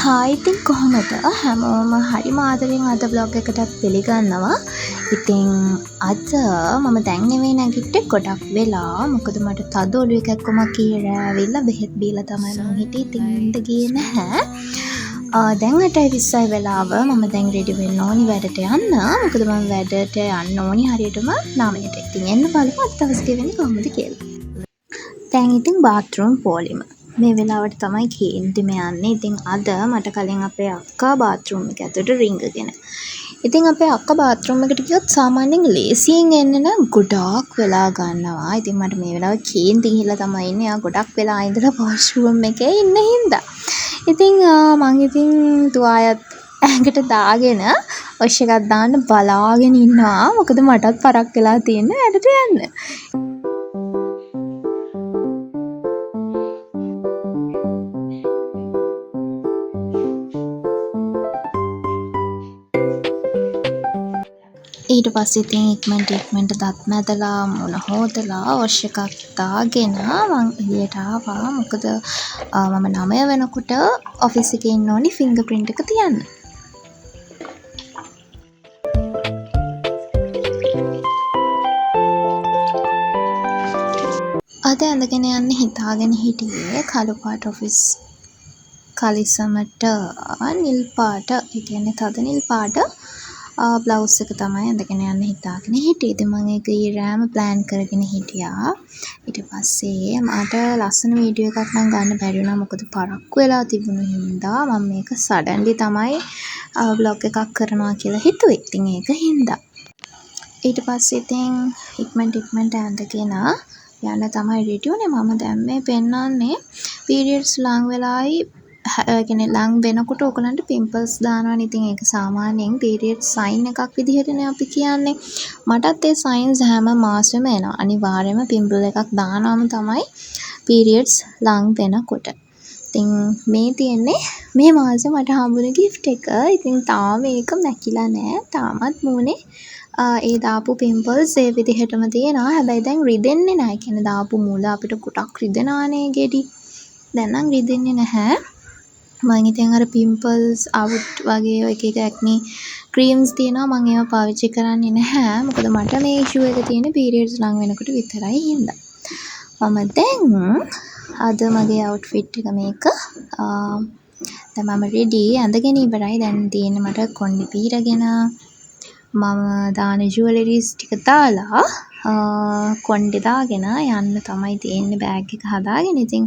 ඉතින් කොහොමද හැමෝම හරිම ආදරෙන් අද බ්ලොග් එකටත් පිළිගන්නවා. ඉතින් අද මම දැන් නෙවෙයි නැගිට්ටේ ගොඩක් වෙලා. මොකද මට තද ඔළුවේ කැක්කුමක් කියලා ඇවිල්ලා බෙහෙත් බීලා තමයි මම හිටියේ. ඉතින් නිින්ද ගියේ නැහැ. දැන් 8:20 වෙලාව. මම දැන් රෙඩි වෙන්න ඕනි වැඩට යන්න. මොකද මම වැඩට යන්න ඕනි හරියටම 9ට. ඉතින් එන්න බලමු අද දවස් ගෙවෙන්නේ කොහොමද කියලා. දැන් ඉතින් බාත්රූම් පොලිම මේ වෙලාවට තමයි කේන්තිම යන්නේ. ඉතින් අද මට කලින් අපේ අක්කා බාත්රූම් එක ඇතුළට රිංගගෙන. ඉතින් අපේ අක්කා බාත්රූම් එකට ගියොත් සාමාන්‍යයෙන් ලේසියෙන් එන්න නම් ගොඩාක් වෙලා ගන්නවා. ඉතින් මට මේ වෙලාවේ කේන්ති ගිහිල්ලා තමයි ඉන්නේ. ආ ගොඩක් වෙලා ඉඳලා වොෂ්රූම් එකේ ඉන්න හින්දා. ඉතින් මං තුවායත් ඇඟට දාගෙන වොෂ් එකක් දාන්න බලාගෙන ඉන්නවා. මොකද මටත් පරක් වෙලා තියෙන වැඩට යන්න. ඊට පස්සේ ඉතින් ඉක්මනට දත් මැදලා මුණ හොදලා වොෂ් එකක් දාගෙන මං එළියට ආවා. මොකද මම 9 වෙනකොට ඔෆිස් එකේ ඉන්න ඕනි ෆින්ගර් ප්‍රින්ට් එක තියන්න. අද ඇඳගෙන යන්න හිතාගෙන හිටියේ කළු පාට ඔෆිස් කලිසමට නිල් පාට, ඒ කියන්නේ තද නිල් පාට බ්ලවුස් එක තමයි ඇඳගෙන යන්න හිතාගෙන හිටියේ. ඉතින් මම ඒක ඊරෑම ප්ලෑන් කරගෙන හිටියා. ඊට පස්සේ මට ලස්සන වීඩියෝ එකක් නම් ගන්න බැරි වුණා. මොකද පරක්කු වෙලා තිබුණු හින්දා මම මේක සඩන්ලි තමයි බ්ලොග් එකක් කරනවා කියලා හිතුවේ. ඉතින් ඒක හින්දා ඊට පස්සේ ඉතින් ඉක්මනට ඇඳගෙන යන්න තමයි රෙඩි වුණේ. මම දැන් මේ පෙන්නන්නේ පීරියඩ්ස් ලඟ වෙලායි කියන්නේ ලඟ වෙනකොට ඔයගලන්ට පිම්පල්ස් දානවනේ. ඉතින් ඒක සාමාන්‍යයෙන් පීරියඩ් සයින් එකක් විදිහටනේ අපි කියන්නේ. මටත් ඒ සයින්ස් හැම මාසෙම එනවා. අනිවාර්යයෙන්ම පිම්පල් එකක් දානවම තමයි පීරියඩ්ස් ලඟ වෙනකොට. ඉතින් මේ තියෙන්නේ මේ මාසෙ මට හම්බුනේ gift එක. ඉතින් තාම මේක මැකිලා නෑ. තාමත් මූණේ ඒ දාපු පිම්පල්ස් ඒ විදිහටම තියෙනවා. හැබැයි දැන් රිදෙන්නේ නැහැ. කියන්නේ දාපු මුල අපිට ගොඩක් රිදෙනානේ ගෙඩි. දැන් නම් රිදෙන්නේ නැහැ. මම ඉතින් අර පිම්පල්ස් අවුට් වගේ ඔය එක ඇක්නි ක්‍රීම්ස් තියෙනවා. මම ඒවා පාවිච්චි කරන්නේ නැහැ. මොකද මට මේ ඉෂුව එක තියෙන්නේ පීරියඩ්ස් ලඟ වෙනකොට විතරයි හින්දා. මම දැන් අද මගේ අවුට්ෆිට් එක මේක. දැන් මම රෙඩි ඇඳගෙන ඉවරයි. දැන් තියෙන්නේ මට කොණ්ඩේ පීරගෙන මම දාන ජුවලරිස් ටික දාලා කොණ්ඩේ දාගෙන යන්න තමයි තියෙන්නේ බෑග් එක හදාගෙන. ඉතින්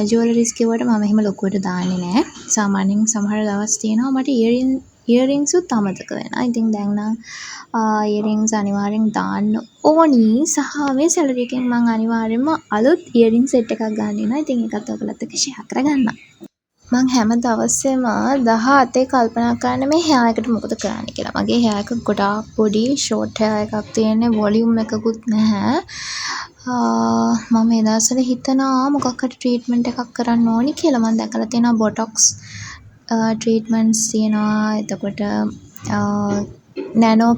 ජුවලරිස් කිව්වට මම එහෙම ලොකුවට දාන්නේ නැහැ. සාමාන්‍යයෙන් සමහර දවස් තියෙනවා මට ඉයරින්ග්ස් උත් අමතක වෙනවා. ඉතින් දැන් නම් ඉයරින්ග්ස් අනිවාර්යෙන් දාන්න ඕනි. සහ මේ සැලරි එකෙන් මම අනිවාර්යෙන්ම අලුත් ඉයරින්ග් සෙට් එකක් ගන්න වෙනවා. ඉතින් ඒකත් ඔයගලත් එක්ක ෂෙයා කරගන්නම්. මං හැම දවසේම 17 කල්පනා කරන්නේ මේ හෙයා එකට මොකද කරන්න කියලා. මගේ හෙයා එක ගොඩාක් පොඩි ෂෝට් හෙයා එකක් තියෙන්නේ. වොලියුම් එකකුත් නැහැ. මම මේ දවස්වල හිතනවා මොකක් හරි ට්‍රීට්මන්ට් එකක් කරන්න ඕනි කියලා. මම දැකලා තියෙනවා බොටොක්ස් ට්‍රීට්මන්ට්ස් තියෙනවා. එතකොට නැනෝ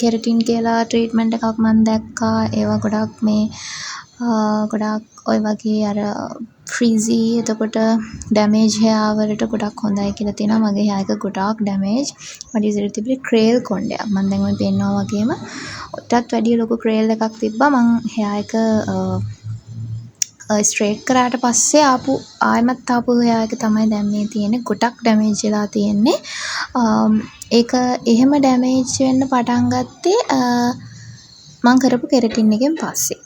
කෙරටින් කියලා ට්‍රීට්මන්ට් එකක් මම දැක්කා. ඒවා ගොඩක් ගොඩක් ඔය වගේ අර ෆ්‍රීසි එතකොට ඩැමේජ් හෙයා වලට ගොඩක් හොඳයි කියලා තියෙනවා. මගේ හෙයා එක ගොඩාක් ඩැමේජ්. මට ඉතින් තිබුණේ ක්‍රේල් කොණ්ඩයක්. මම දැන් ඔය පෙන්නවා වගේම ඔටත් වැඩිය ලොකු ක්‍රේල් එකක් තිබ්බා. මං හෙයා එක ස්ට්‍රේට් කරාට පස්සේ ආයෙමත් ආපු හෙයා එක තමයි දැන් මේ තියෙන්නේ. ගොඩක් ඩැමේජ් වෙලා තියෙන්නේ. ඒක එහෙම ඩැමේජ් වෙන්න පටන් ගත්තේ මං කරපු කෙරටින් එකෙන් පස්සේ.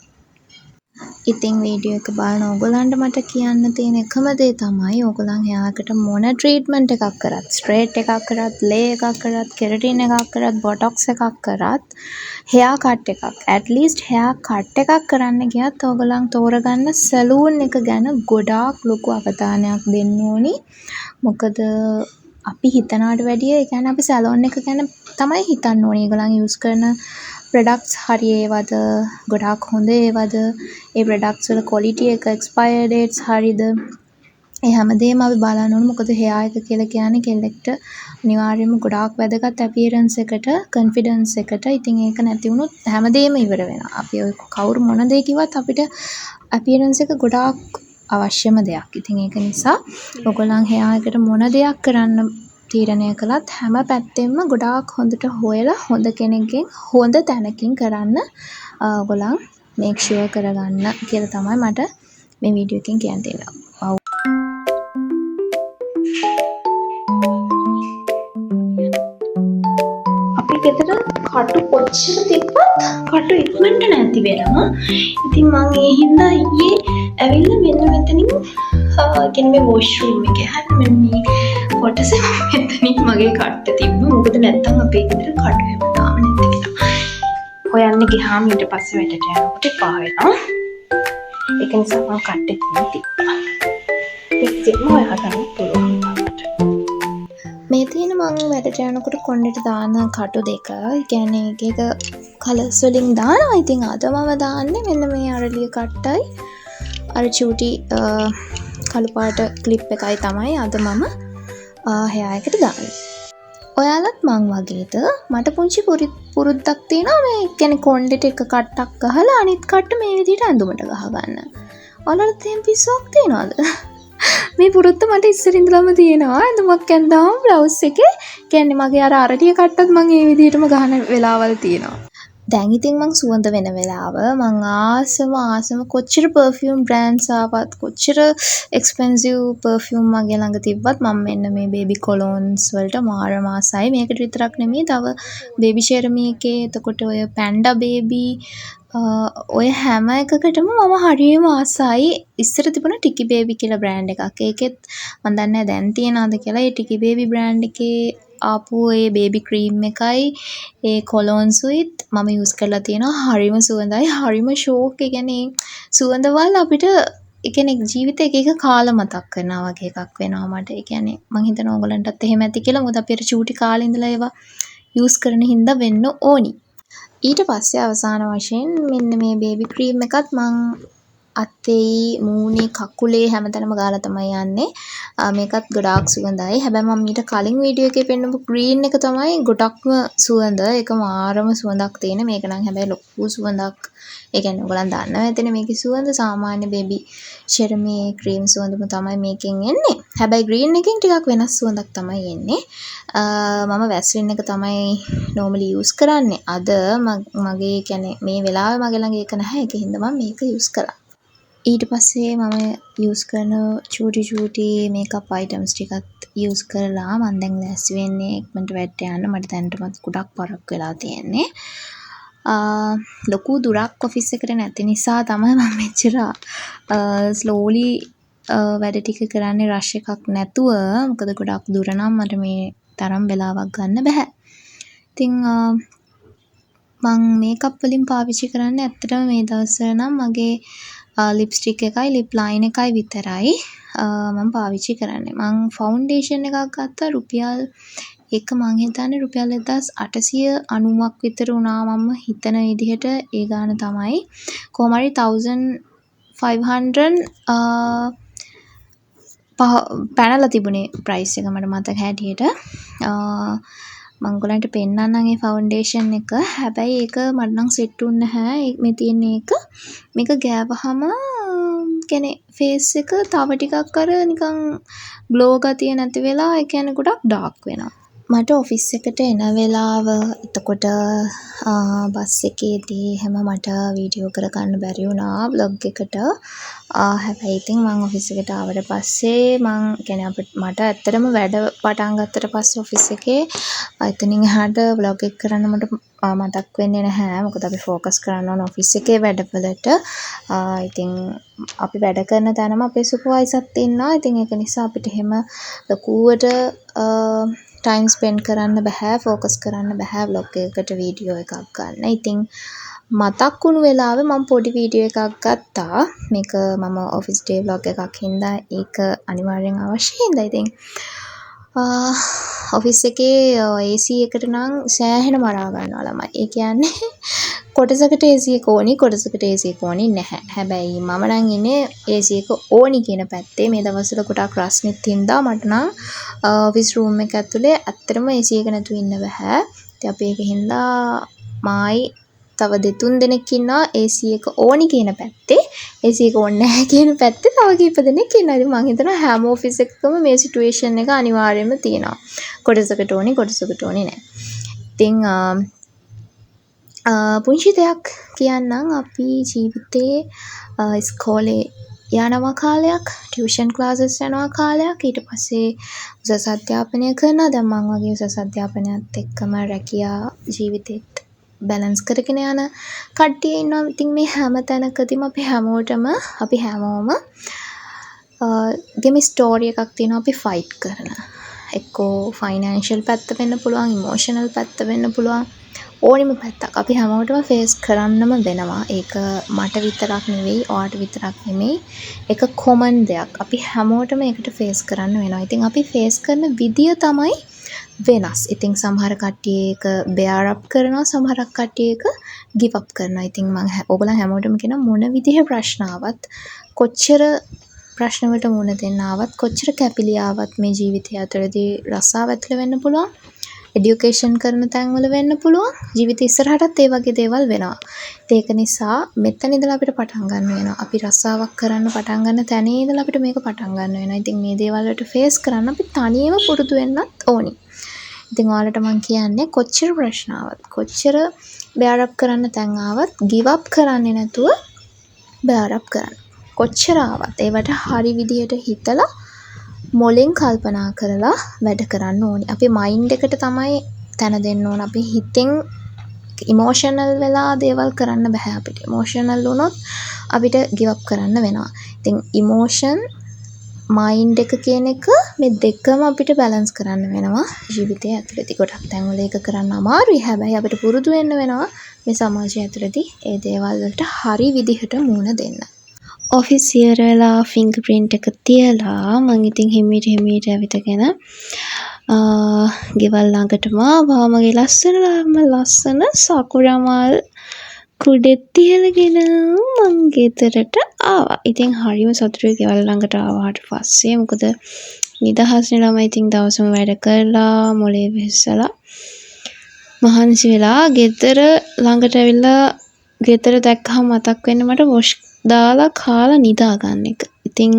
ඉතින් වීඩියෝ එක බලන ඕගොල්ලන්ට මට කියන්න තියෙන එකම දේ තමයි ඕගොල්ලන් හෙයාකට මොන ට්‍රීට්මන්ට් එකක් කරත්, ස්ට්‍රේට් එකක් කරත්, ලේ එකක් කරත්, කෙරටින් එකක් කරත්, බොටොක්ස් එකක් කරත්, හෙයා කට් එකක් ඇට්ලීස්ට් හෙයා කට් එකක් කරන්න ගියත් ඕගොල්ලන් තෝරගන්න සැලූන් එක ගැන ගොඩාක් ලොකු අවධානයක් දෙන්න ඕනි. මොකද අපි හිතනවට වැඩිය ඒ කියන්නේ අපි සැලෝන් එක ගැන තමයි හිතන්න ඕනේ. ඒගොල්ලන් යූස් කරන ප්‍රොඩක්ට්ස් හරි ඒවද, ගොඩාක් හොඳ ඒවද, ඒ ප්‍රොඩක්ට්ස් වල ක්වොලිටි එක, එක්ස්පයර් ඩේට්ස් හරිද, ඒ හැමදේම අපි බලන්න ඕනේ. මොකද හෙයා එක කියලා කියන්නේ කෙල්ලෙක්ට අනිවාර්යයෙන්ම ගොඩාක් වැදගත් අපියරන්ස් එකට, කොන්ෆිඩන්ස් එකට. ඉතින් ඒක නැති වුණොත් හැමදේම ඉවර වෙනවා. අපි ඔය කවුරු මොන දේ කිව්වත් අපිට අපියරන්ස් එක ගොඩාක් අවශ්‍යම දෙයක්. ඉතින් ඒක නිසා ඔයගොල්ලන් එහා එකට මොන දෙයක් කරන්න තීරණය කළත් හැම පැත්තෙම ගොඩාක් හොඳට හොයලා හොඳ කෙනෙක්ගෙන් හොඳ තැනකින් කරන්න ඔයගොල්ලන් මේක් ෂුවර් කරගන්න කියලා තමයි මට මේ වීඩියෝ එකෙන් කියන්න තියෙන්නේ. අපි ගෙදර කටු කොච්චර තිබ්බත් කටු ඉක්මනට නැති වෙනවා. ඉතින් මම ඒ හින්දා ඊයේ ඇවිල්ලා මෙන්න මෙතනින් කියන්නේ මේ වොෂ්රූම් එකේ හරි මෙන්න මේ කොටස මෙතනින් මගේ කට්ට තිබ්බා. මොකද නැත්තම් අපේ ගෙදර කටු හැමදාම නැති කියලා. හොයන්න ගියාම ඊට පස්සේ වැඩට යනකොට පහ වෙනවා. ඒක නිසා මම කට්ටේ තිබ්බා. ඒකෙම හොයාගන්න පුළුවන්. මේ තියෙන මම වැඩට යනකොට කොණ්ඩෙට දාන කටු දෙක. ඒ කියන්නේ එක කලර්ස් වලින් දානවා. ඉතින් අද මම දාන්නේ මෙන්න මේ අරලිය කට්ටයි අර චූටි කළු පාට ක්ලිප් එකයි තමයි අද මම hair එකට දාන්නේ. ඔයාලත් මං වගේද මට පුංචි පුරුද්දක් තියෙනවා මේ කියන්නේ කොණ්ඩෙට එක කට්ටක් ගහලා අනිත් කට්ට මේ විදිහට ඇඳුමට ගහගන්න. ඔයාලට එහෙම පිස්සුවක් තියෙනවද? මේ පුරුද්ද මට ඉස්සර ඉඳලම තියෙනවා. ඇඳුමක් ඇඳාම බ්ලවුස් එකේ කියන්නේ මගේ අර අරලිය කට්ටත් මං ඒ විදිහටම ගහන වෙලාවල් තියෙනවා. දැන් ඉතින් මං සුවඳ වෙන වෙලාව මං ආසම කොච්චර perfume brands ආවත් කොච්චර expensive perfume මගේ ළඟ තිබ්බත් මම මෙන්න මේ baby colognes වලට මාරම ආසයි. මේකට විතරක් නෙමෙයි තව baby chermy එකේ එතකොට ඔය panda baby ඔය හැම එකකටම මම හරියම ආසයි. ඉස්සර තිබුණ ටිකි බේබි කියලා බ්‍රෑන්ඩ් එකක්. ඒකෙත් මම දන්නේ නැහැ දැන් තියනවද කියලා. ඒ ටිකි බේබි බ්‍රෑන්ඩ් එකේ ආපු ඒ බේබි ක්‍රීම් එකයි ඒ කොලොන්ස් උයිත් මම යූස් කරලා තියෙනවා. හරිම සුවඳයි. හරිම ෂෝක්. ඒ කියන්නේ සුවඳවල් අපිට ඒ කියන්නේ ජීවිතේ එක කාල මතක් කරනවා වගේ එකක් වෙනවා මට. ඒ කියන්නේ මම හිතනවා ඔයගලන්ටත් එහෙම ඇති කියලා. මොකද අපි අර චූටි කාලේ ඉඳලා ඒවා යූස් කරන හින්දා වෙන්න ඕනි. ඊට පස්සේ අවසාන වශයෙන් මෙන්න මේ බේබි ක්‍රීම් එකත් මං අතේ මූණේ කකුලේ හැමතැනම ගාලා තමයි යන්නේ. මේකත් ගොඩාක් සුවඳයි. හැබැයි මම ඊට කලින් වීඩියෝ එකේ පෙන්නපු ග්‍රීන් එක තමයි ගොඩක්ම සුවඳ. ඒක මාරම සුවඳක් තියෙන. මේක නම් හැබැයි ලොකු සුවඳක්. ඒ කියන්නේ ඔයගලන් දන්නවා ඇතිනේ මේකේ සුවඳ සාමාන්‍ය බේබි ෂෙර්මි ක්‍රීම් සුවඳම තමයි මේකෙන් එන්නේ. හැබැයි ග්‍රීන් එකෙන් ටිකක් වෙනස් සුවඳක් තමයි එන්නේ. මම වැස්ලින් එක තමයි normally use කරන්නේ. අද මගේ කියන්නේ මේ වෙලාවේ මගේ ළඟ ඒක නැහැ. ඒකින් හින්දා මම මේක use කරා. ඊට පස්සේ මම යූස් කරන චූටි මේකප් අයිටම්ස් ටිකත් යූස් කරලා මම දැන් ලෑස්ති වෙන්නේ ඉක්මනට වැඩට යන්න. මට දැනටමත් ගොඩක් පරක් වෙලා තියෙන්නේ. ලොකු දුරක් ඔෆිස් එකට නැති නිසා තමයි මම මෙච්චර ස්ලෝලි වැඩ ටික කරන්නේ රෂ් එකක් නැතුව. මොකද ගොඩක් දුර නම් මට මේ තරම් වෙලාවක් ගන්න බෑ. ඉතින් මම මේකප් වලින් පාවිච්චි කරන්නේ ඇත්තටම මේ දවස්වල නම් මගේ ලිප්ස්ටික් එකයි ලිප් ලයින් එකයි විතරයි මම පාවිච්චි කරන්නේ. මම ෆවුන්ඩේෂන් එකක් ගත්තා රුපියල් ඒක මං හිතන්නේ රුපියල් 1890ක් විතර වුණා මම හිතන විදිහට. ඒ ගාන තමයි කොහොම හරි 1500 පැනලා තිබුණේ ප්‍රයිස් එක මට මතක හැටියට. මම ඔයගලන්ට පෙන්නන්නම් ඒ ෆවුන්ඩේෂන් එක. හැබැයි ඒක මට නම් සෙට් වුන්නේ නැහැ. මේ තියෙන එක මේක ගෑවහම කියන්නේ ෆේස් එක තව ටිකක් අර නිකන් ග්ලෝ ගතිය නැති වෙලා ඒ කියන්නේ ගොඩක් ඩාර්ක් වෙනවා. මට ඔෆිස් එකට එන වෙලාව එතකොට බස් එකේදී හැම මට වීඩියෝ කරගන්න බැරි වුණා vlog එකට. හැබැයි ඉතින් මම ඔෆිස් එකට ආවට පස්සේ මම කියන්නේ මට ඇත්තටම වැඩ පටන් ගත්තට පස්සේ ඔෆිස් එකේ එතනින් එහාට vlog එක කරන්න මට මතක් වෙන්නේ නැහැ. මොකද අපි ફોකස් කරන්න ඕන ඔෆිස් එකේ වැඩවලට. ඉතින් අපි වැඩ කරන තැනම අපේ සුපර්වයිසර්ත් ඉන්නවා. ඉතින් ඒක නිසා අපිට එහෙම ලකුවට ටයිම් ස්පෙන්ඩ් කරන්න බෑ, ફોකස් කරන්න බෑ vlog එකකට වීඩියෝ එකක් ගන්න. ඉතින් මතක් වුණු වෙලාවේ මම පොඩි වීඩියෝ එකක් ගත්තා. මේක මම ඔෆිස් ඩේ vlog එකක් හින්දා ඒක අනිවාර්යෙන් අවශ්‍යයි හින්දා. ඉතින් ඔෆිස් එකේ AC එකට නම් සෑහෙන මරා ගන්නවා ළමයි. ඒ කියන්නේ කොටසකට AC එක ඕනි, කොටසකට AC එක ඕනි නැහැ. හැබැයි මම නම් ඉන්නේ AC එක ඕනි කියන පැත්තේ. මේ දවස්වල ගොඩක් රස්නෙත් හින්දා මට නම් ඔෆිස් රූම් එක ඇතුලේ ඇත්තටම AC එක නැතුව ඉන්න බෑ. ඉතින් අපි ඒක හින්දා මායි තව 2-3 දෙනෙක් ඉන්නවා AC එක ඕනි කියන පැත්තේ. AC එක ඕනේ නැහැ කියන පැත්තේ තව කීප දෙනෙක් ඉන්නවා. ඉතින් මම හිතනවා හැම ඔෆිස් එකකම මේ සිටුේෂන් එක අනිවාර්යයෙන්ම තියෙනවා. කොටසකට ඕනි කොටසකට ඕනි නැහැ. ඉතින් පුංචි දෙයක් කියන්නම් අපි ජීවිතේ ඉස්කෝලේ යනවා කාලයක්, ටියුෂන් ක්ලාසස් යනවා කාලයක්, ඊට පස්සේ උසස් අධ්‍යාපනය කරනවා. දැන් මම වගේ උසස් අධ්‍යාපනයත් එක්කම රැකියා ජීවිතේත් බැලන්ස් කරගෙන යන කට්ටිය ඉන්නවා. ඉතින් මේ හැම තැනකදීම අපි හැමෝම ගෙම ස්ටෝරි එකක් තියෙනවා අපි ෆයිට් කරන. එක්කෝ ෆයිනෑන්ෂල් පැත්ත වෙන්න පුළුවන්, ඉමෝෂනල් පැත්ත වෙන්න පුළුවන්. ඕනිම පැත්තක් අපි හැමෝටම ෆේස් කරන්නම වෙනවා. ඒක මට විතරක් නෙවෙයි, ඔයාට විතරක් නෙමෙයි. ඒක කොමන් දෙයක්. අපි හැමෝටම ඒකට ෆේස් කරන්න වෙනවා. ඉතින් අපි ෆේස් කරන විදිය තමයි වෙනස්. ඉතින් සමහර කට්ටිය ඒක bear up කරනවා, සමහර කට්ටිය ඒක give up කරනවා. ඉතින් මම ඔයගොල්ලන් හැමෝටම කියන මොන විදිහේ ප්‍රශ්න ආවත්, කොච්චර ප්‍රශ්න වලට මුහුණ දෙන්න ආවත්, කොච්චර කැපිලි ආවත් මේ ජීවිතය ඇතුළතදී රසාව ඇතුළ වෙන්න පුළුවන්. එඩියුකේෂන් කරන තැන්වල වෙන්න පුළුවන්. ජීවිතය ඉස්සරහටත් ඒ වගේ දේවල් වෙනවා. ඒක නිසා මෙතන ඉඳලා අපිට පටන් ගන්න වෙනවා. අපි රසාවක් කරන්න පටන් ගන්න තැනේ ඉඳලා අපිට මේක පටන් ගන්න වෙනවා. ඉතින් මේ දේවල් වලට ෆේස් කරන්න අපි තනියම පුරුදු වෙන්නත් ඕනි. ඉතින් ඔයාලට මම කියන්නේ කොච්චර ප්‍රශ්න ආවත්, කොච්චර bear up කරන්න තැන් ආවත් give up කරන්නේ නැතුව bear up කරන්න. කොච්චර ආවත් ඒවට හරි විදියට හිතලා මොලෙන් කල්පනා කරලා වැඩ කරන්න ඕනි. අපි මයින්ඩ් එකට තමයි තැන දෙන්න ඕන. අපි හිතෙන් ඉමෝෂනල් වෙලා දේවල් කරන්න බෑ අපිට. ඉමෝෂනල් වුණොත් අපිට give up කරන්න වෙනවා. ඉතින් ඉමෝෂන් මයින්ඩ් එක කියන එක මේ දෙකම අපිට බැලන්ස් කරන්න වෙනවා ජීවිතය ඇතුළතදී. ගොඩක් තැන්වල ඒක කරන්න අමාරුයි. හැබැයි අපිට පුරුදු වෙන්න වෙනවා මේ සමාජය ඇතුළතදී ඒ දේවල් වලට හරි විදිහට මුහුණ දෙන්න. ඔෆිස් ඉවර වෙලා ෆින්ගර් ප්‍රින්ට් එක තියලා මම ඉතින් හිමීට ඇවිතගෙන ගෙවල් ළඟටම ආවා. මගේ ලස්සන සකුරා මල් කුඩෙත් තියලාගෙන මං ගෙදරට ආවා. ඉතින් හරිම සතුටුයි ගෙවල් ළඟට ආවාට පස්සේ. මොකද නිදහස්නේ ළමයි ඉතින් දවසම වැඩ කරලා මොලේ වෙස්සලා මහන්සි වෙලා ගෙදර ළඟට ඇවිල්ලා ගෙදර දැක්කම මතක් වෙන්නේ මට වොෂ් දාලා කාලා නිදා ගන්න එක. ඉතින්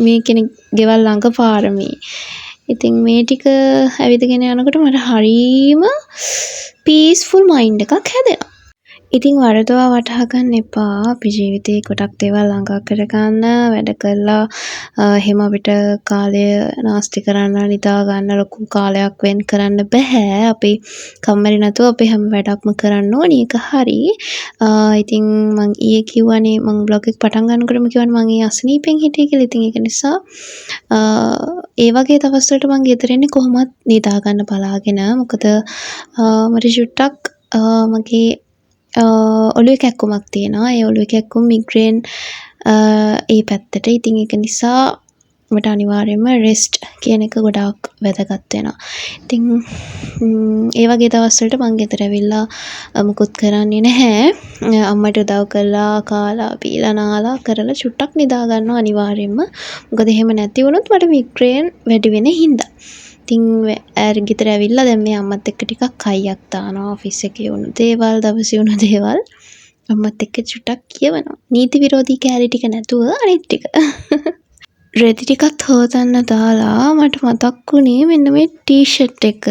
මේ කෙනෙක් ගෙවල් ළඟ පාරමී. ඉතින් මේ ටික ඇවිදගෙන යනකොට මට හරීම පීස්ෆුල් මයින්ඩ් එකක් හැදෙනවා. ඉතින් වරදවා වටහා ගන්න එපා. අපි ජීවිතේ කොටක් දේවල් ළඟ කරගන්න, වැඩ කරලා එහෙම අපිට කාලය නාස්ති කරන්න, නිදා ගන්න ලොකු කාලයක් වෙන් කරන්න බෑ. අපි කම්මැලි නැතුව අපි හැම වැඩක්ම කරන්න ඕනි. ඒක හරි. ඉතින් මං ඊයේ කිව්වනේ මං බ්ලොග් එක පටන් ගන්නකොටම කිව්වනේ මං ඊයේ අසනීපෙන් හිටියේ කියලා. ඉතින් ඒක නිසා ඒ වගේ දවස් වලට මං ගෙදර ඉන්නේ කොහොමත් නිදා ගන්න බලාගෙන. මොකද මට චුට්ටක් මගේ ඔළුවේ කැක්කුමක් තියෙනවා. ඒ ඔළුවේ කැක්කුම මිග්‍රේන් ඒ පැත්තට. ඉතින් ඒක නිසා මට අනිවාර්යයෙන්ම රෙස්ට් කියන එක ගොඩාක් වැදගත් වෙනවා. ඉතින් ඒ වගේ දවස් වලට මං ගෙදර ඇවිල්ලා මුකුත් කරන්නේ නැහැ. අම්මට උදව් කරලා කාලා බීලා නාලා කරලා චුට්ටක් නිදා ගන්නවා අනිවාර්යයෙන්ම. මොකද එහෙම නැති වුණොත් මට මිග්‍රේන් වැඩි වෙන හින්දා. ඉතින් ගෙදර ඇවිල්ලා දැන් මේ අම්මත් එක්ක ටිකක් කයියක් දානවා. ඔෆිස් එකේ වුණු දේවල්, දවසේ වුණු දේවල් අම්මත් එක්ක චුට්ටක් කියවනවා. නීති විරෝධී කෑලි ටික නැතුව අනිත් ටික. රෙදි ටිකත් හොදන්න දාලා මට මතක් වුණේ මෙන්න මේ ටී-ෂර්ට් එක.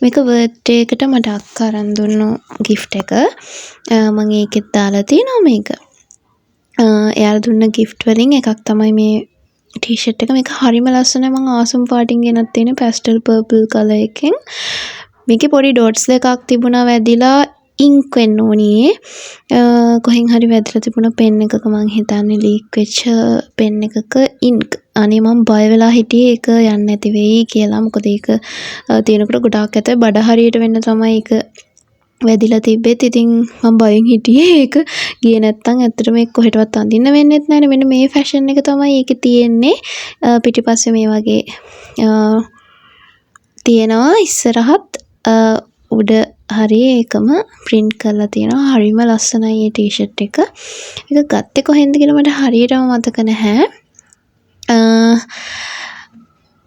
මේක බර්ත්ඩේ එකට මට අක්කා අරන් දුන්නු gift එක. මම ඒකෙත් දාලා තියෙනවා මේක. එයාලා දුන්න gift වලින් එකක් තමයි මේ ටී-ෂර්ට් එක. මේක හරිම ලස්සනයි. මම ආසම් පාටින් ගෙනත් තියෙන pastel purple color එකෙන්. මේකේ පොඩි dots දෙකක් තිබුණා වැදිලා ඉන්ක් වෙන්න ඕනේ. කොහෙන් හරි වැදලා තිබුණ පෙන් එකක මං හිතන්නේ ලීක් වෙච්ච පෙන් එකක ඉන්ක්. අනේ මම බය වෙලා හිටියේ ඒක යන්නේ නැති වෙයි කියලා. මොකද ඒක තියෙනකොට ගොඩාක් ඇත බඩ හරියට වෙන්න තමයි ඒක වැදිලා තිබ්බෙත්. ඉතින් මම බයෙන් හිටියේ ඒක ගියේ නැත්තම් ඇත්තට මේක කොහෙටවත් අඳින්න වෙන්නෙත් නැහැ. මෙන්න මේ ෆැෂන් එක තමයි ඒකේ තියෙන්නේ. පිටිපස්සේ මේ වගේ තියෙනවා. ඉස්සරහත් උඩ හරි ඒකම print කරලා තියෙනවා. හරිම ලස්සනයි මේ ටී-ෂර්ට් එක. ඒක ගත්තේ කොහෙන්ද කියලා මට හරියටම මතක නැහැ.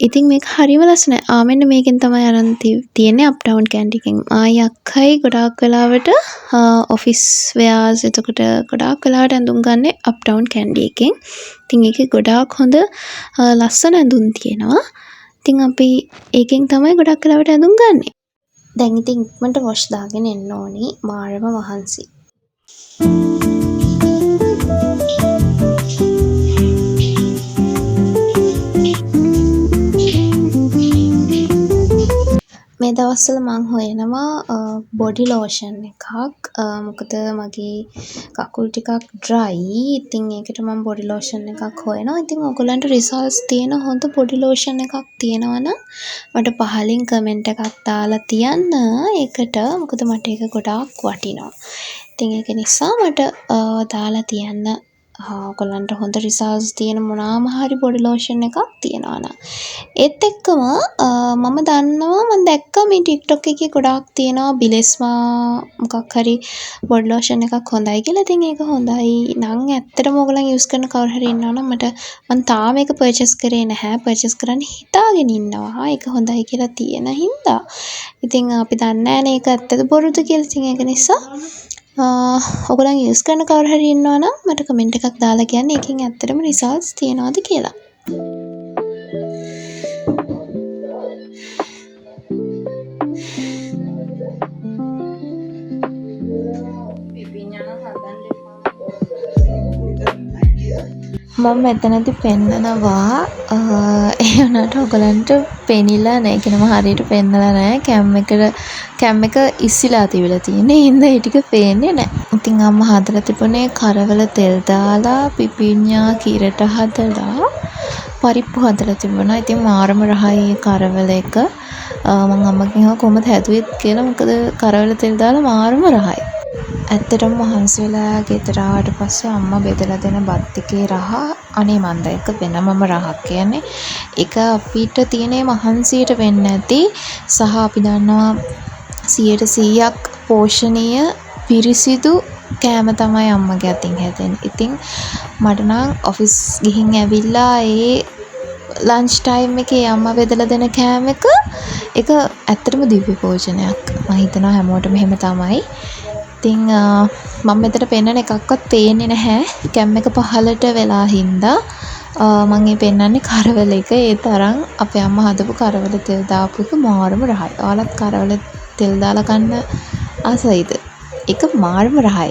ඉතින් මේක හරිම ලස්සනයි. මෙන්න මේකෙන් තමයි අරන් තියෙන්නේ අප් ටවුන් කැන්ඩි එකෙන්. ආයි අක්කයි ගොඩාක් වෙලාවට ඔෆිස් වෙයාර්ස් එතකොට ගොඩාක් වෙලාවට ඇඳුම් ගන්නේ අප් ටවුන් කැන්ඩි එකෙන්. ඉතින් ඒකේ ගොඩාක් හොඳ ලස්සන ඇඳුම් තියෙනවා. ඉතින් අපි ඒකෙන් තමයි ගොඩක් වෙලාවට ඇඳුම් ගන්නෙ. දැන් ඉතින් ඉක්මනට වොෂ් දාගෙන එන්න ඕනි. මාරම මහන්සි. මේ දවස්වල මං හොයනවා බොඩි ලෝෂන් එකක්. මොකද මගේ කකුල් ටිකක් ඩ්‍රයි. ඉතින් ඒකට මම බොඩි ලෝෂන් එකක් හොයනවා. ඉතින් ඔයගොල්ලන්ට රිසල්ට්ස් තියෙන හොඳ බොඩි ලෝෂන් එකක් තියෙනවා නම් මට පහලින් කමෙන්ට් එකක් දාලා තියන්න ඒකට. මොකද මට ඒක ගොඩාක් වටිනවා. ඉතින් ඒක නිසා මට දාලා තියන්න ඔයගොල්ලන්ට හොඳ රිසල්ට්ස් තියෙන මොනාම හරි බොඩි ලෝෂන් එකක් තියෙනවා නම්. ඒත් එක්කම මම දන්නවා මම දැක්කා මේ TikTok එකේ ගොඩාක් තියෙනවා බිලෙස්මා මොකක් හරි බොඩි ලෝෂන් එකක් හොඳයි කියලා. ඉතින් ඒක හොඳයි නම් ඇත්තටම ඔයගොල්ලන් යූස් කරන කවුරු හරි ඉන්නවා නම් මම තාම ඒක පර්චේස් කරේ නැහැ. පර්චේස් කරන්න හිතාගෙන ඉන්නවා. ඒක හොඳයි කියලා තියෙන හින්දා. ඉතින් අපි දන්නේ නැහැනේ ඒක ඇත්තද බොරුද කියලා. ඉතින් ඒක නිසා ඔයගොල්ලන් යූස් කරන කවුරු හරි ඉන්නවා නම් මට කමෙන්ට් එකක් දාලා කියන්න ඒකෙන් ඇත්තටම රිසල්ට්ස් තියනවාද කියලා. මම මෙතනදී පෙන්නනවා ඒ වුණාට ඔයගලන්ට පෙනිලා නැහැ. කියනම හරියට පෙන්නලා නැහැ. කැම් එක ඉස්සිලා තිබිලා තියෙන්නේ. හින්දා ඒ ටික පේන්නේ නැහැ. ඉතින් අම්මා හදලා තිබුණේ කරවල තෙල් දාලා පිපිඤ්ඤා කිරට හදලා පරිප්පු හදලා තිබුණා. ඉතින් මාරම රහයි කරවල එක. මම අම්මගෙන් අහුවා කොහොමද හැදුවෙත් කියලා. මොකද කරවල තෙල් දාලා මාරම රහයි. ඇත්තටම මහන්සි වෙලා ගෙදර ආවට පස්සේ අම්මා බෙදලා දෙන බත් එකේ රහ අනේ මන්ද එක වෙනමම රහක් කියන්නේ. ඒක අපිට තියෙන මහන්සියට වෙන්නේ නැති සහ අපි දන්නවා 100% පෝෂණීය පිරිසිදු කෑම තමයි අම්මගේ අතින් හැදෙන්නේ. ඉතින් මට නම් ඔෆිස් ගිහින් ඇවිල්ලා ඒ ලන්ච් ටයිම් එකේ අම්මා බෙදලා දෙන කෑම එක ඒක ඇත්තටම දිව්‍ය භෝජනයක්. මම හිතනවා හැමෝටම එහෙම තමයි. ඉතින් මම මෙතන පෙන්නන එකක්වත් පේන්නේ නැහැ. කැම් එක පහලට වෙලා හින්දා මම මේ පෙන්නන්නේ කරවල එක. ඒ තරම් අපේ අම්මා හදපු කරවල තෙල් දාපු එක මාරම රහයි. ඔයාලත් කරවල තෙල් දාලා කන්න ආසයිද? ඒක මාරම රහයි.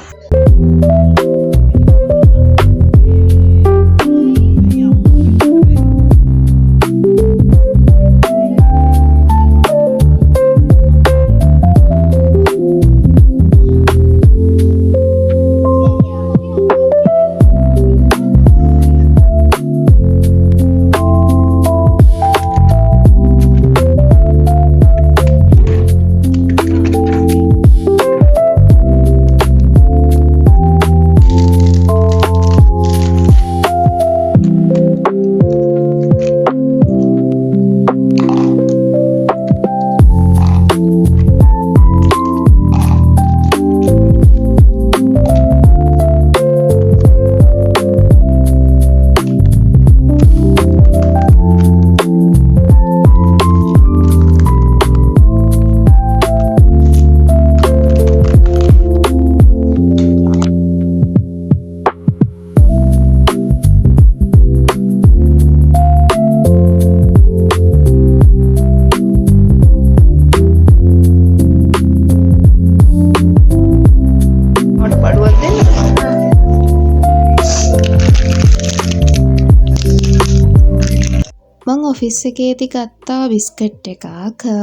ඔෆිස් එකේදී ගත්තා බිස්කට් එකක්.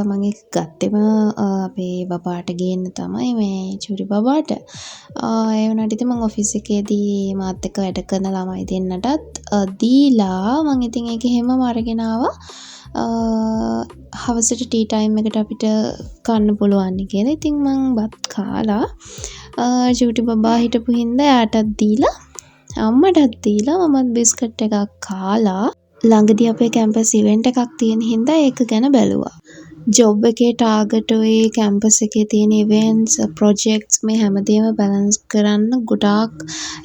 මම ඒක ගත්තෙම අපේ බබාට ගේන්න තමයි මේ චූටි බබාට. ඒ වුණාට ඉතින් මම ඔෆිස් එකේදී මාත් එක්ක වැඩ කරන ළමයි දෙන්නටත් දීලා මම ඉතින් ඒක හැමම අරගෙන ආවා. හවසට ටී ටයිම් එකට අපිට කන්න පුළුවන් කියලා. ඉතින් මම බත් කාලා චූටි බබා හිටපු හින්දා එයාටත් දීලා අම්මටත් දීලා මමත් බිස්කට් එකක් කාලා ළඟදී අපේ කැම්පස් ඉවෙන්ට් එකක් තියෙන හින්දා ඒක ගැන බැලුවා. ජොබ් එකේ ටාගට් ඔය කැම්පස් එකේ තියෙන ඉවෙන්ට්ස් ප්‍රොජෙක්ට්ස් මේ හැමදේම බැලන්ස් කරන්න ගොඩාක්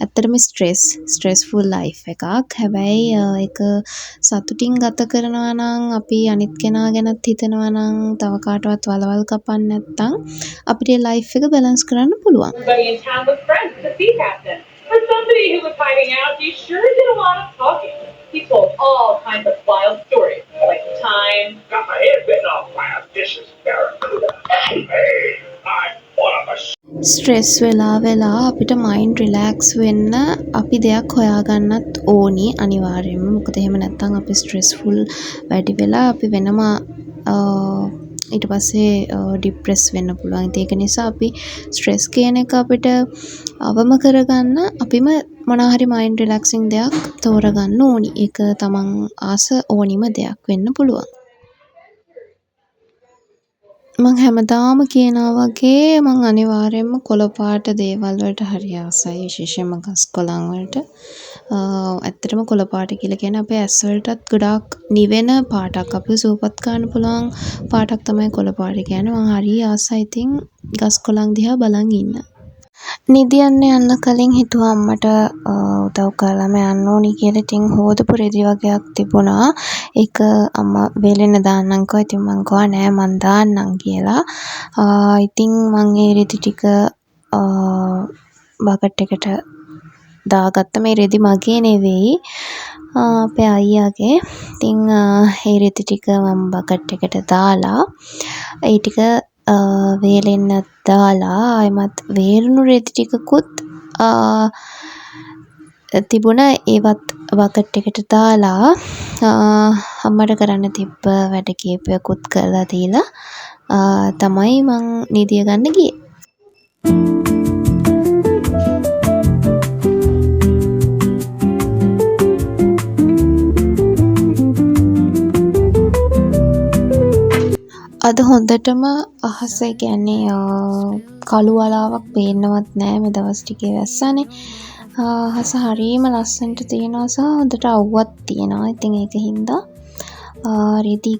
ඇත්තටම ස්ට්‍රෙස්ෆුල් ලයිෆ් එකක්. හැබැයි ඒක සතුටින් ගත කරනවා නම් අපි අනිත් කෙනා ගැනත් හිතනවා නම් තව කාටවත් වලවල් කපන්න නැත්නම් අපිට ලයිෆ් එක බැලන්ස් කරන්න පුළුවන්. For somebody who was hiding out, he sure did a lot of talking. He told all kinds of wild stories, like the time. Got my head bitten off by a vicious barracuda. Hey, I'm one of us. Stress වෙලා අපිට mind relax වෙන්න අපි දෙයක් හොයාගන්නත් ඕනි අනිවාර්යයෙන්ම. මොකද එහෙම නැත්නම් අපි ස්ට්‍රෙස්ෆුල් වැඩි වෙලා අපි වෙනම ඊට පස්සේ ડિප්‍රෙස් වෙන්න පුළුවන්. ඒක නිසා අපි ස්ට්‍රෙස් කියන එක අපිට අවම කරගන්න අපිම මොනවා හරි මයින්ඩ් රිලැක්සින් දෙයක් තෝරගන්න ඕනි. ඒක තමන් ආස ඕනිම දෙයක් වෙන්න පුළුවන්. මං හැමදාම කියනවා වගේ මං අනිවාර්යයෙන්ම කොළ පාට දේවල් වලට හරි ආසයි, විශේෂයෙන්ම ගස් කොළන් වලට. ඇත්තටම කොළ පාට කියලා කියන්නේ අපේ ඇස් වලටත් ගොඩාක් නිවෙන පාටක්. අපිව සුවපත් කරන්න පුළුවන් පාටක් තමයි කොළ පාට කියන්නේ. මං හරි ආසයි ඉතින් ගස් කොළන් දිහා බලන් ඉන්න. නිදියන්න යන්න කලින් හිතුවා අම්මට උදව් කරලාම යන්න ඕනි කියලා. ඉතින් හොදපු රෙදි වගේක් තිබුණා. ඒක අම්මා වේලෙන්න දාන්නම් කිව්වා. ඉතින් මං කිව්වා නෑ මං දාන්නම් කියලා. ඉතින් මං ඒ රෙදි ටික බකට් එකට දාගත්ත. මේ රෙදි මගේ නෙවෙයි අපේ අයියාගේ. ඉතින් ඒ රෙදි ටික මම බකට් එකට දාලා ඒ ටික වේලෙන්න දාලා ආයමත් වේරුණු රෙදි ටිකකුත් තිබුණා. ඒවත් බකට් එකට දාලා අම්මට කරන්න තිබ්බ වැඩ කීපයකුත් කරලා දීලා තමයි මං නිදිය ගන්න ගියේ. අද හොඳටම අහස කියන්නේ කළු වලාවක් පේන්නවත් නෑ. මේ දවස් ටිකේ වැස්සනේ. අහස හරියම ලස්සනට තියෙනවා සහ හොඳට අවුවක් තියෙනවා. ඉතින් ඒක හින්දා රෙදි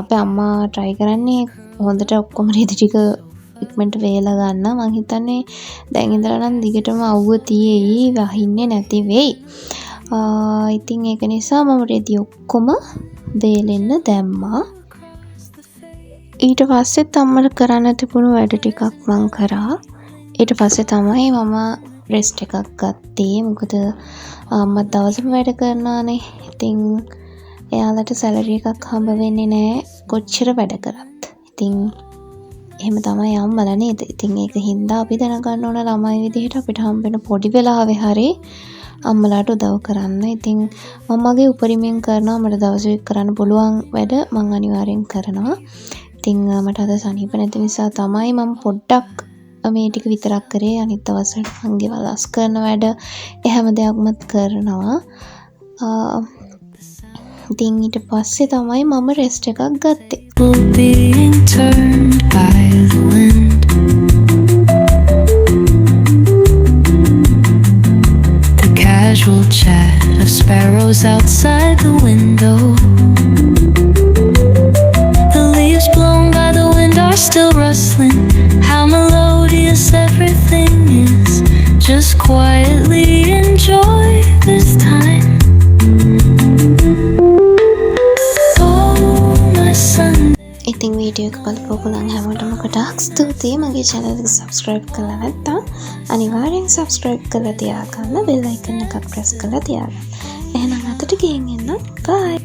අපේ අම්මා try කරන්නේ හොඳට ඔක්කොම රෙදි ටික ඉක්මනට වේලා ගන්න. මං හිතන්නේ දැන් ඉඳලා නම් දිගටම අවුව තියෙයි, වහින්නේ නැති වෙයි. ඉතින් ඒක නිසා මම රෙදි ඔක්කොම වේලෙන්න දැම්මා. ඊට පස්සෙත් අම්මට කරන්න තිබුණු වැඩ ටිකක් මං කරා. ඊට පස්සේ තමයි මම රෙස්ට් එකක් ගත්තේ. මොකද අම්මත් දවසම වැඩ කරනවානේ. ඉතින් එයාලට සැලරි එකක් හම්බ වෙන්නේ නැහැ කොච්චර වැඩ කරත්. ඉතින් එහෙම තමයි අම්මලා නේද. ඉතින් ඒක හින්දා අපි දැනගන්න ඕන ළමයි විදිහට අපිට හම්බෙන පොඩි වෙලාවේ හරි අම්මලාට උදව් කරන්න. ඉතින් මම මගේ උපරිමයෙන් කරනවා. මට දවසේ කරන්න පුළුවන් වැඩ මං අනිවාර්යෙන් කරනවා. ඉතින් මට අද සනීප නැති නිසා තමයි මම පොඩ්ඩක් මේ ටික විතරක් කරේ. අනිත් දවස්වල මං ගෙවල් අස් කරන වැඩ හැම දෙයක්ම කරනවා. ඉතින් ඊට පස්සේ තමයි මම රෙස්ට් එකක් ගත්තේ. The casual chat of sparrows outside the window. Still rustling, how melodious everything is. Just quietly enjoy this time. Oh my Sunday. ඉතින් වීඩියෝ එක බලපු ඔයගොල්ලන් හැමෝටම ගොඩාක් ස්තුතියි. මගේ channel එක subscribe කරලා නැත්නම් අනිවාර්යෙන් subscribe කරලා තියාගන්න. bell icon එකක් press කරලා තියාගන්න. එහෙනම් අදට ගිහින් එන්න. bye.